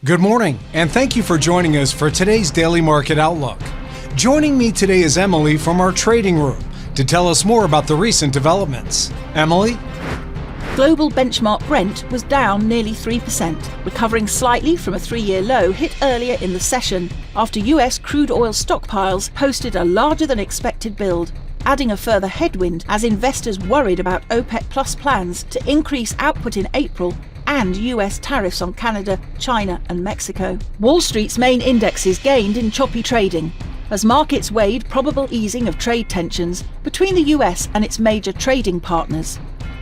Good morning, and thank you for joining us for today's Daily Market Outlook. Joining me today is Emily from our trading room to tell us more about the recent developments. Emily? Global benchmark Brent was down nearly 3%, recovering slightly from a three-year low hit earlier in the session after US crude oil stockpiles posted a larger-than-expected build, adding a further headwind as investors worried about OPEC Plus plans to increase output in April and US tariffs on Canada, China and Mexico. Wall Street's main indexes gained in choppy trading as markets weighed probable easing of trade tensions between the US and its major trading partners.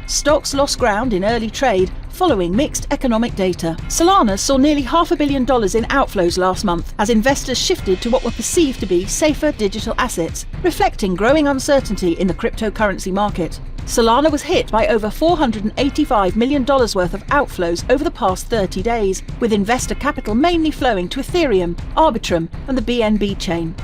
Stocks lost ground in early trade following mixed economic data. Solana saw nearly $500 million in outflows last month as investors shifted to what were perceived to be safer digital assets, reflecting growing uncertainty in the cryptocurrency market. Solana was hit by over $485 million worth of outflows over the past 30 days, with investor capital mainly flowing to Ethereum, Arbitrum and the BNB chain.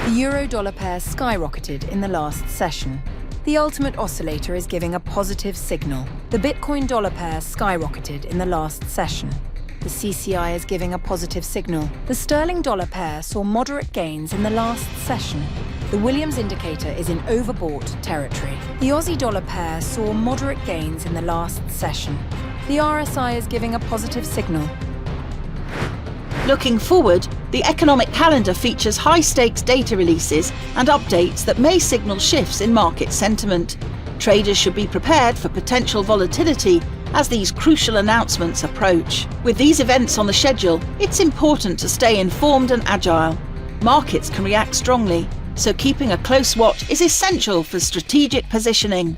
The euro-dollar pair skyrocketed in the last session. The ultimate oscillator is giving a positive signal. The Bitcoin dollar pair skyrocketed in the last session. The CCI is giving a positive signal. The sterling dollar pair saw moderate gains in the last session. The Williams indicator is in overbought territory. The Aussie dollar pair saw moderate gains in the last session. The RSI is giving a positive signal. Looking forward, the economic calendar features high-stakes data releases and updates that may signal shifts in market sentiment. Traders should be prepared for potential volatility as these crucial announcements approach. With these events on the schedule, it's important to stay informed and agile. Markets can react strongly, so keeping a close watch is essential for strategic positioning.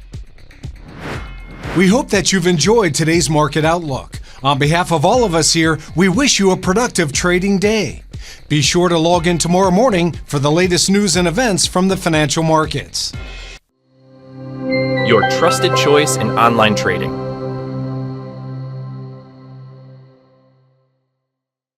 We hope that you've enjoyed today's Market Outlook. On behalf of all of us here, we wish you a productive trading day. Be sure to log in tomorrow morning for the latest news and events from the financial markets. Your trusted choice in online trading.